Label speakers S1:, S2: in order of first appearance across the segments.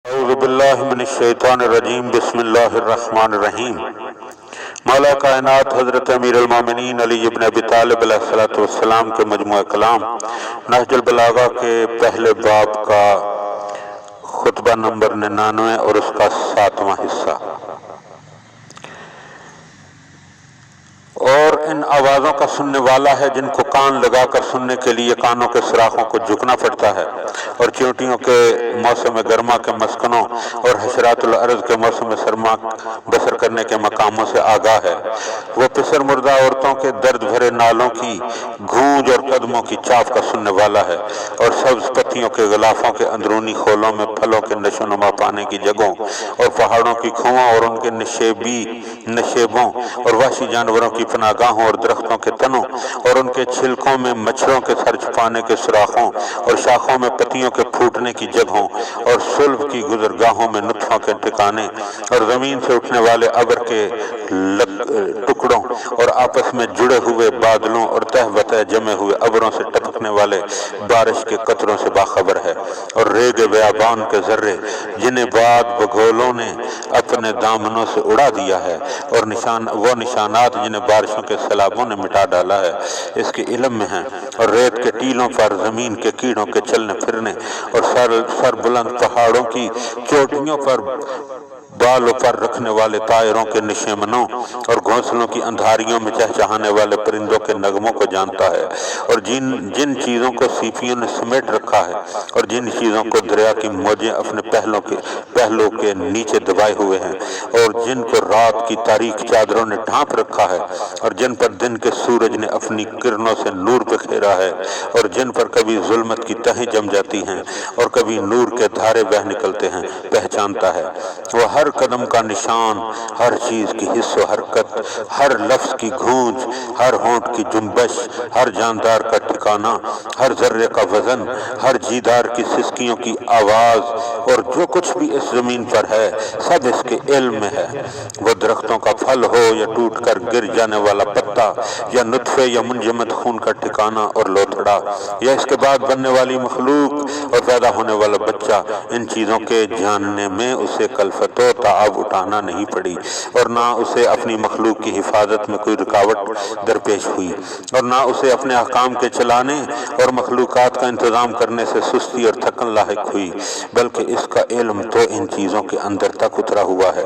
S1: اعوذ باللہ من الشیطان الرجیم بسم اللہ الرحمن الرحیم۔ مولا کائنات حضرت امیر المومنین علی ابن ابی طالب علیہ السلام کے مجموعہ کلام نہج البلاغہ کے پہلے باب کا خطبہ نمبر 99 اور اس کا 7واں حصہ۔ اور ان آوازوں کا سننے والا ہے جن کو کان لگا کر سننے کے لیے کانوں کے سوراخوں کو جھکنا پڑتا ہے، اور چیونٹیوں کے موسم گرما کے مسکنوں اور حشرات الارض کے موسم سرما بسر کرنے کے مقاموں سے آگاہ ہے۔ وہ پسر مردہ عورتوں کے درد بھرے نالوں کی گونج اور قدموں کی چاپ کا سننے والا ہے، اور سبز پتیوں کے غلافوں کے اندرونی خولوں میں پھلوں کے نشو نما پانے کی جگہوں اور پہاڑوں کی کھوؤں اور ان کے نشیبوں اور وحشی جانوروں کی پناہ گاہوں اور درختوں کے تنوں اور ان کے چھلکوں میں مچھروں کے سر چھپانے کے سوراخوں اور شاخوں میں پتیوں کے پھوٹنے کی جگہوں اور سلب کی گزرگاہوں میں نطفوں کے ٹھکانے اور زمین سے اٹھنے والے ابر کے ٹکڑوں اور آپس میں جڑے ہوئے بادلوں اور تہ بتہ جمے ہوئے ابروں سے ٹپکنے والے بارش کے قطروں سے باخبر ہے، اور ریگ بیابان کے ذرے جنہیں بعد بگھولوں نے اپنے دامنوں سے اڑا دیا ہے، اور وہ نشانات جنہیں بارشوں کے سیلابوں نے مٹا ڈالا ہے اس کے علم میں ہیں، اور ریت کے ٹیلوں پر زمین کے کیڑوں کے چلنے پھرنے اور سر بلند پہاڑوں کی چوٹیوں پر بالوں پر رکھنے والے طائروں کے نشیمنوں اور گھونسلوں کی اندھاریوں میں چہچہانے والے پرندوں کے نغموں کو جانتا ہے، اور جن چیزوں کو سیپیوں نے سمیٹ رکھا ہے اور جن چیزوں کو دریا کی موجیں اپنے پہلوں کے نیچے دبائے ہوئے ہیں، اور جن کو رات کی تاریک چادروں نے ڈھانپ رکھا ہے، اور جن پر دن کے سورج نے اپنی کرنوں سے نور بکھیرا ہے، اور جن پر کبھی ظلمت کی تہیں جم جاتی ہیں اور کبھی نور کے دھارے بہہ نکلتے ہیں، پہچانتا ہے۔ وہ ہر قدم کا نشان، ہر چیز کی حس و حرکت، ہر لفظ کی گونج، ہر ہونٹ کی جنبش، ہر جاندار کا ٹھکانہ، ہر ذرے کا وزن، ہر جیدار کی سسکیوں کی آواز، اور جو کچھ بھی اس زمین پر ہے سب اس کے علم میں ہے۔ وہ درختوں کا پھل ہو یا ٹوٹ کر گر جانے والا پتا، یا نطفے یا منجمد خون کا ٹھکانہ اور لوتھڑا، یا اس کے بعد بننے والی مخلوق اور پیدا ہونے والا بچہ، ان چیزوں کے جاننے میں اسے کلفت و تعب اٹھانا نہیں پڑی، اور نہ اسے اپنی مخلوق کی حفاظت میں کوئی رکاوٹ درپیش ہوئی، اور نہ اسے اپنے احکام کے چلانے اور مخلوقات کا انتظام کرنے سے سستی اور تھکن لاحق ہوئی، بلکہ اس کا علم تو ان چیزوں کے اندر تک اترا ہوا ہے،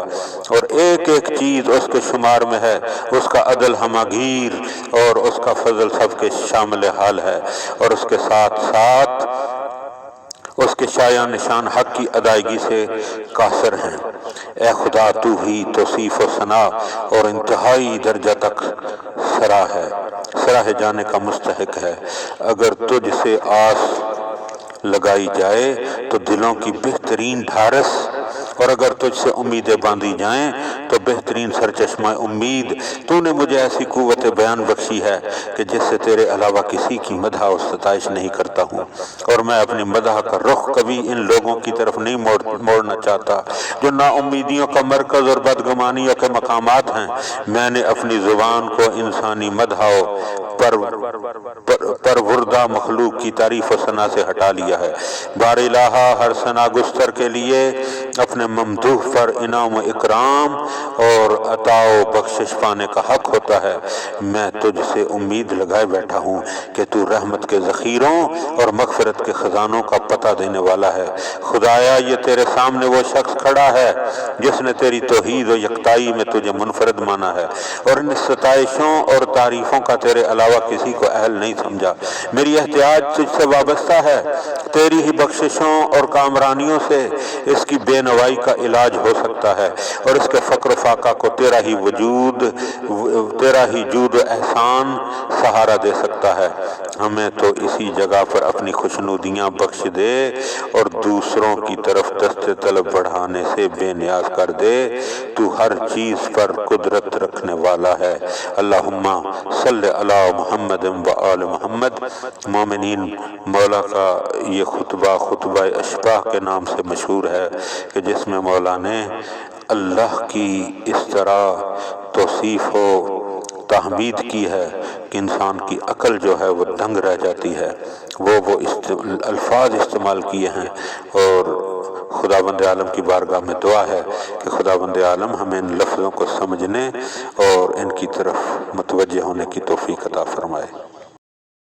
S1: اور ایک ایک چیز اس کے شمار میں ہے، اس کا عدل ہماگیر اور اس کا فضل سب کے شامل حال ہے، اور اس کے ساتھ ساتھ اس کے شایع نشان حق کی ادائیگی سے قاصر ہیں۔ اے خدا، تو ہی توصیف و ثنا اور انتہائی درجہ تک سراہے جانے کا مستحق ہے۔ اگر تجھ سے آس لگائی جائے تو دلوں کی بہترین ڈھارس، اور اگر تجھ سے امیدیں باندھی جائیں تو بہترین سرچشمہ امید۔ تو نے مجھے ایسی قوت بیان بخشی ہے کہ جس سے تیرے علاوہ کسی کی مدح و ستائش نہیں کرتا ہوں، اور میں اپنی مدح کا رخ کبھی ان لوگوں کی طرف نہیں موڑنا چاہتا جو نا امیدیوں کا مرکز اور بدگمانیوں کے مقامات ہیں۔ میں نے اپنی زبان کو انسانی مدح و پروردہ مخلوق کی تعریف و ثنا سے ہٹا لیا ہے۔ بار الہا، ہر ثنا گستر کے لیے اپنے ممدوح پر انعام و اکرام اور عطا و بخشش پانے کا حق ہوتا ہے۔ میں تجھ سے امید لگائے بیٹھا ہوں کہ تو رحمت کے ذخیروں اور مغفرت کے خزانوں کا پتہ دینے والا ہے۔ خدایا، یہ تیرے سامنے وہ شخص کھڑا ہے جس نے تیری توحید و یکتائی میں تجھے منفرد مانا ہے، اور ان ستائشوں اور تعریفوں کا تیرے علاوہ کسی کو اہل نہیں سمجھا۔ میری احتیاج تجھ سے وابستہ ہے، تیری ہی بخششوں اور کامرانیوں سے اس کی بے نوائی کا علاج ہو سکتا ہے، اور اس کے فقر و فاقہ کو تیرا ہی جود و احسان سہارا دے سکتا ہے۔ ہمیں تو اسی جگہ پر اپنی خوشنودیاں بخش دے اور دوسروں کی طرف دست طلب بڑھانے سے بے نیاز کر دے۔ تو ہر چیز پر قدرت رکھنے والا ہے۔ اللہم صلی علی محمد و آل محمد۔ مومنین، مولا کا یہ خطبہ اشباح کے نام سے مشہور ہے کہ جس میں مولا نے اللہ کی اس طرح توصیف و تحمید کی ہے کہ انسان کی عقل جو ہے وہ دنگ رہ جاتی ہے۔ وہ الفاظ استعمال کیے ہیں، اور خداوند عالم کی بارگاہ میں دعا ہے کہ خداوند عالم ہمیں ان لفظوں کو سمجھنے اور ان کی طرف متوجہ ہونے کی توفیق عطا فرمائے۔